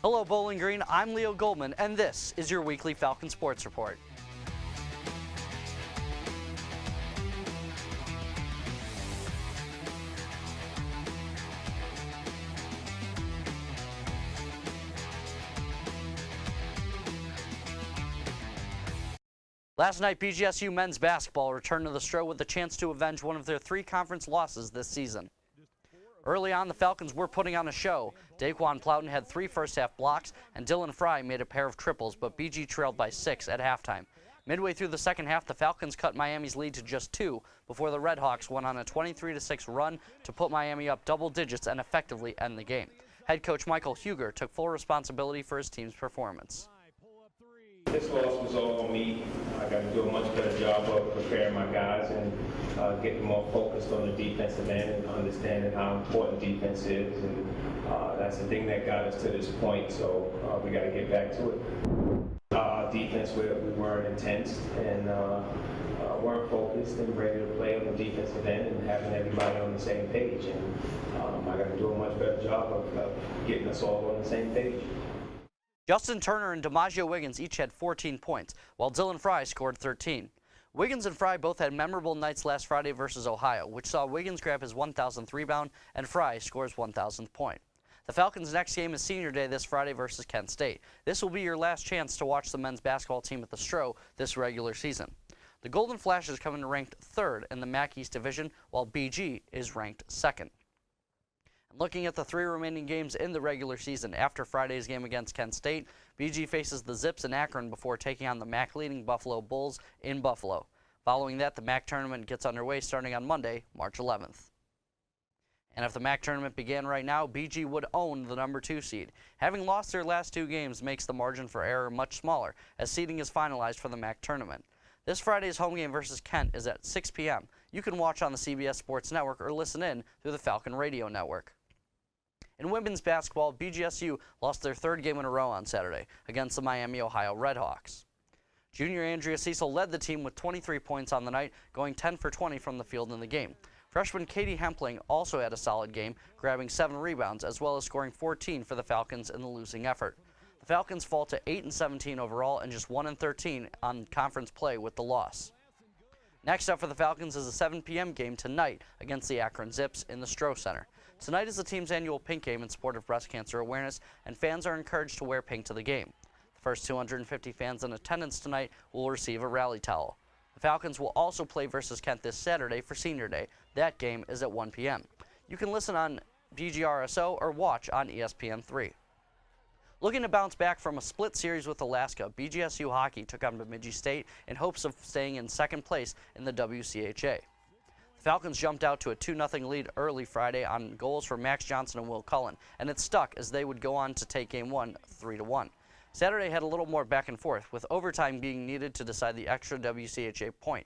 Hello Bowling Green, I'm Leo Goldman, and this is your weekly Falcon Sports Report. Last night, BGSU men's basketball returned to the Stro with a chance to avenge one of their 3 conference losses this season. Early on, the Falcons were putting on a show. Daquan Plowden had 3 first-half blocks, and Dylan Fry made a pair of triples, but BG trailed by 6 at halftime. Midway through the second half, the Falcons cut Miami's lead to just 2 before the Redhawks went on a 23-6 run to put Miami up double digits and effectively end the game. Head coach Michael Huger took full responsibility for his team's performance. This loss was all on me. I got to do a much better job of preparing my guys and getting more focused on the defensive end and understanding how important defense is. And that's the thing that got us to this point, so we got to get back to it. Our defense, we weren't intense and weren't focused and ready to play on the defensive end and having everybody on the same page. And I got to do a much better job of getting us all on the same page. Justin Turner and DiMaggio Wiggins each had 14 points, while Dylan Fry scored 13. Wiggins and Fry both had memorable nights last Friday versus Ohio, which saw Wiggins grab his 1,000th rebound and Fry scores 1,000th point. The Falcons' next game is Senior Day this Friday versus Kent State. This will be your last chance to watch the men's basketball team at the Stro this regular season. The Golden Flashes come in ranked 3rd in the MAC East Division, while BG is ranked 2nd. Looking at the 3 remaining games in the regular season after Friday's game against Kent State, BG faces the Zips in Akron before taking on the MAC-leading Buffalo Bulls in Buffalo. Following that, the MAC tournament gets underway starting on Monday, March 11th. And if the MAC tournament began right now, BG would own the number 2 seed. Having lost their last 2 games makes the margin for error much smaller, as seeding is finalized for the MAC tournament. This Friday's home game versus Kent is at 6 p.m. You can watch on the CBS Sports Network or listen in through the Falcon Radio Network. In women's basketball, BGSU lost their 3rd game in a row on Saturday against the Miami, Ohio Redhawks. Junior Andrea Cecil led the team with 23 points on the night, going 10 for 20 from the field in the game. Freshman Katie Hempling also had a solid game, grabbing 7 rebounds, as well as scoring 14 for the Falcons in the losing effort. The Falcons fall to 8-17 overall and just 1-13 on conference play with the loss. Next up for the Falcons is a 7 p.m. game tonight against the Akron Zips in the Stro Center. Tonight is the team's annual pink game in support of breast cancer awareness, and fans are encouraged to wear pink to the game. The first 250 fans in attendance tonight will receive a rally towel. The Falcons will also play versus Kent this Saturday for Senior Day. That game is at 1 p.m. You can listen on BGRSO or watch on ESPN3. Looking to bounce back from a split series with Alaska, BGSU hockey took on Bemidji State in hopes of staying in 2nd place in the WCHA. The Falcons jumped out to a 2-0 lead early Friday on goals for Max Johnson and Will Cullen, and it stuck as they would go on to take Game 1 3-1. Saturday had a little more back and forth, with overtime being needed to decide the extra WCHA point.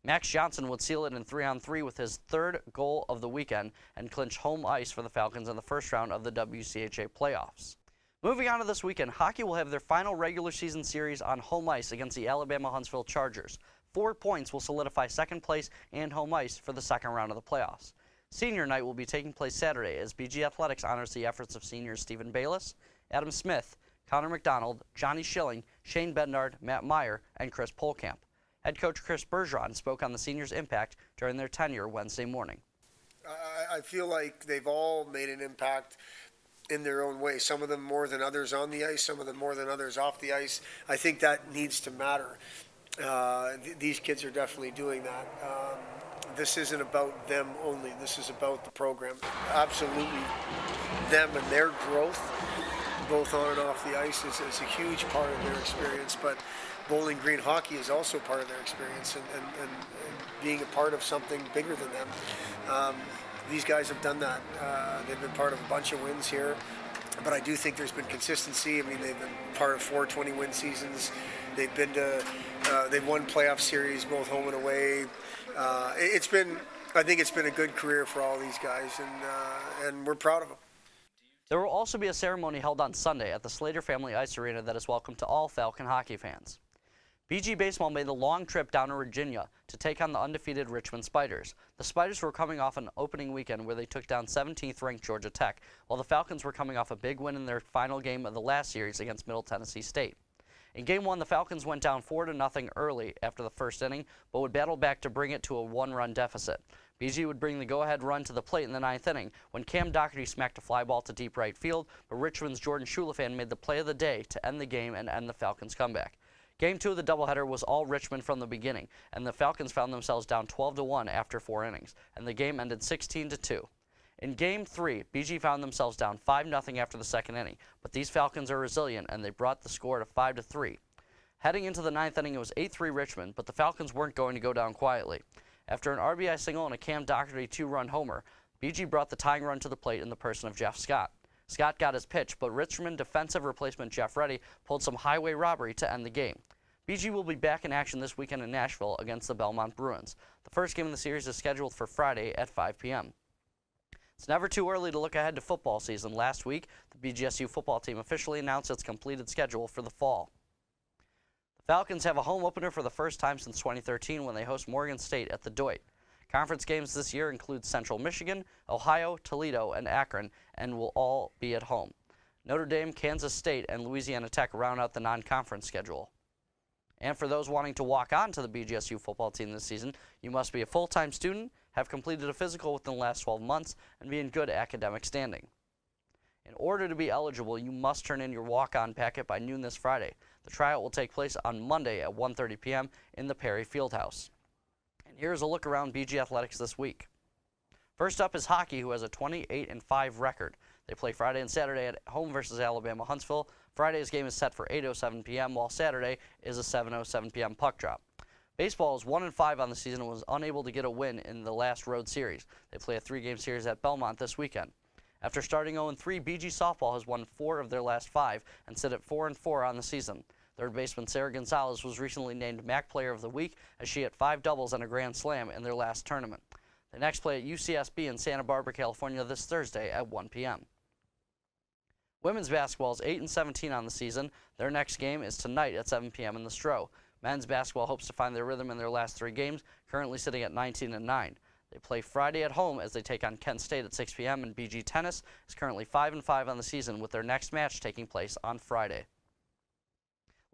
Max Johnson would seal it in 3-on-3 with his 3rd goal of the weekend and clinch home ice for the Falcons in the first round of the WCHA playoffs. Moving on to this weekend, hockey will have their final regular season series on home ice against the Alabama Huntsville Chargers. 4 points will solidify 2nd place and home ice for the 2nd round of the playoffs. Senior night will be taking place Saturday as BG Athletics honors the efforts of seniors Stephen Bayless, Adam Smith, Connor McDonald, Johnny Schilling, Shane Bednard, Matt Meyer, and Chris Polkamp. Head coach Chris Bergeron spoke on the seniors' impact during their tenure Wednesday morning. I feel like they've all made an impact in their own way. Some of them more than others on the ice, some of them more than others off the ice. I think that needs to matter. These kids are definitely doing that. This isn't about them only. This is about the program. Absolutely, them and their growth, both on and off the ice, is a huge part of their experience. But Bowling Green hockey is also part of their experience, and being a part of something bigger than them. These guys have done that. They've been part of a bunch of wins here, but I do think there's been consistency. I mean, they've been part of 4 20-win seasons. They've been to, they've won playoff series both home and away. I think it's been a good career for all these guys, and we're proud of them. There will also be a ceremony held on Sunday at the Slater Family Ice Arena that is welcome to all Falcon hockey fans. BG Baseball made the long trip down to Virginia to take on the undefeated Richmond Spiders. The Spiders were coming off an opening weekend where they took down 17th-ranked Georgia Tech, while the Falcons were coming off a big win in their final game of the last series against Middle Tennessee State. In Game 1, the Falcons went down 4-0 early after the first inning, but would battle back to bring it to a one-run deficit. BG would bring the go-ahead run to the plate in the ninth inning when Cam Doherty smacked a fly ball to deep right field, but Richmond's Jordan Shulafan made the play of the day to end the game and end the Falcons' comeback. Game 2 of the doubleheader was all Richmond from the beginning, and the Falcons found themselves down 12-1 after 4 innings, and the game ended 16-2. In Game 3, BG found themselves down 5-0 after the second inning, but these Falcons are resilient, and they brought the score to 5-3. Heading into the ninth inning, it was 8-3 Richmond, but the Falcons weren't going to go down quietly. After an RBI single and a Cam Doherty two-run homer, BG brought the tying run to the plate in the person of Jeff Scott. Scott got his pitch, but Richmond defensive replacement Jeff Reddy pulled some highway robbery to end the game. BG will be back in action this weekend in Nashville against the Belmont Bruins. The first game of the series is scheduled for Friday at 5 p.m. It's never too early to look ahead to football season. Last week, the BGSU football team officially announced its completed schedule for the fall. The Falcons have a home opener for the first time since 2013 when they host Morgan State at the Doit. Conference games this year include Central Michigan, Ohio, Toledo, and Akron, and will all be at home. Notre Dame, Kansas State, and Louisiana Tech round out the non-conference schedule. And for those wanting to walk on to the BGSU football team this season, you must be a full-time student, have completed a physical within the last 12 months, and be in good academic standing. In order to be eligible, you must turn in your walk-on packet by noon this Friday. The tryout will take place on Monday at 1:30 p.m. in the Perry Fieldhouse. And here's a look around BG Athletics this week. First up is hockey, who has a 28-5 record. They play Friday and Saturday at home versus Alabama Huntsville. Friday's game is set for 8:07 p.m., while Saturday is a 7:07 p.m. puck drop. Baseball is 1-5 on the season and was unable to get a win in the last road series. They play a 3-game series at Belmont this weekend. After starting 0-3, BG Softball has won 4 of their last 5 and sit at 4-4 on the season. Third baseman Sarah Gonzalez was recently named MAC Player of the Week as she hit 5 doubles and a grand slam in their last tournament. They next play at UCSB in Santa Barbara, California this Thursday at 1 p.m. Women's basketball is 8-17 on the season. Their next game is tonight at 7 p.m. in the Stroh. Men's basketball hopes to find their rhythm in their last 3 games, currently sitting at 19-9. They play Friday at home as they take on Kent State at 6 p.m. and BG Tennis is currently 5-5 on the season, with their next match taking place on Friday.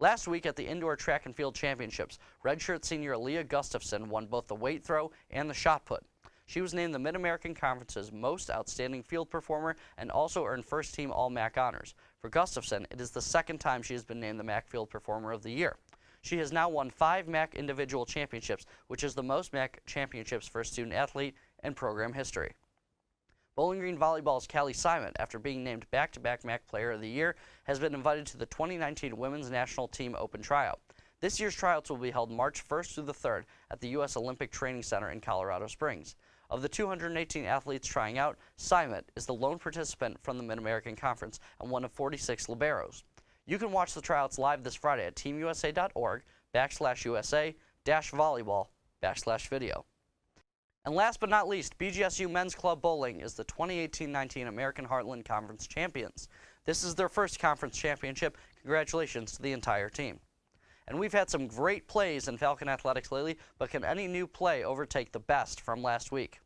Last week at the Indoor Track and Field Championships, redshirt senior Aaliyah Gustafson won both the weight throw and the shot put. She was named the Mid-American Conference's Most Outstanding Field Performer and also earned first-team All-MAC honors. For Gustafson, it is the second time she has been named the MAC Field Performer of the Year. She has now won 5 MAC individual championships, which is the most MAC championships for a student-athlete in program history. Bowling Green Volleyball's Callie Simon, after being named back-to-back MAC Player of the Year, has been invited to the 2019 Women's National Team Open Tryout. This year's tryouts will be held March 1st through the 3rd at the U.S. Olympic Training Center in Colorado Springs. Of the 218 athletes trying out, Simon is the lone participant from the Mid-American Conference and one of 46 liberos. You can watch the tryouts live this Friday at teamusa.org/USA-volleyball/video. And last but not least, BGSU Men's Club Bowling is the 2018-19 American Heartland Conference champions. This is their first conference championship. Congratulations to the entire team. And we've had some great plays in Falcon Athletics lately, but can any new play overtake the best from last week?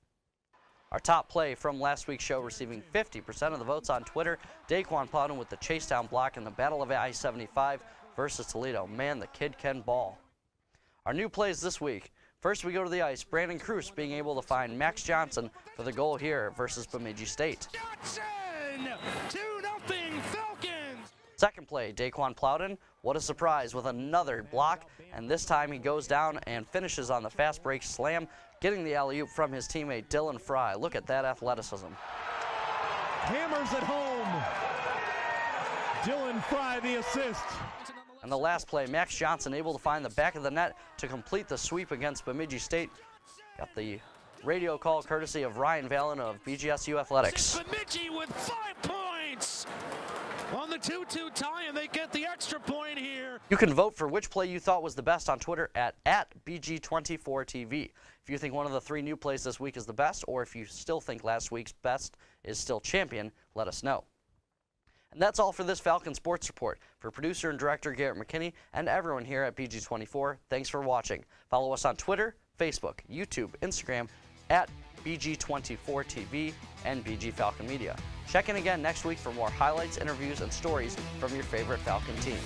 Our top play from last week's show, receiving 50% of the votes on Twitter, Daquan Plowden with the chase down block in the Battle of I-75 versus Toledo. Man, the kid can ball. Our new plays this week. First, we go to the ice. Brandon Cruz being able to find Max Johnson for the goal here versus Bemidji State. Johnson! 2-0 Falcons! Second play, Daquan Plowden. What a surprise with another block, and this time he goes down and finishes on the fast break slam, getting the alley-oop from his teammate Dylan Fry. Look at that athleticism. Hammers at home. Dylan Fry the assist. And the last play, Max Johnson able to find the back of the net to complete the sweep against Bemidji State. Got the radio call courtesy of Ryan Valen of BGSU Athletics. Bemidji with 5 points on the 2-2 tie, and they get the extra point here. You can vote for which play you thought was the best on Twitter at BG24TV. If you think one of the 3 new plays this week is the best, or if you still think last week's best is still champion, let us know. And And that's all for this Falcon Sports Report. For producer and director Garrett McKinney and everyone here at BG24, thanks for watching. Follow us on Twitter, Facebook, YouTube, Instagram, at BG24TV and BG Falcon Media. Check in again next week for more highlights, interviews, and stories from your favorite Falcon teams.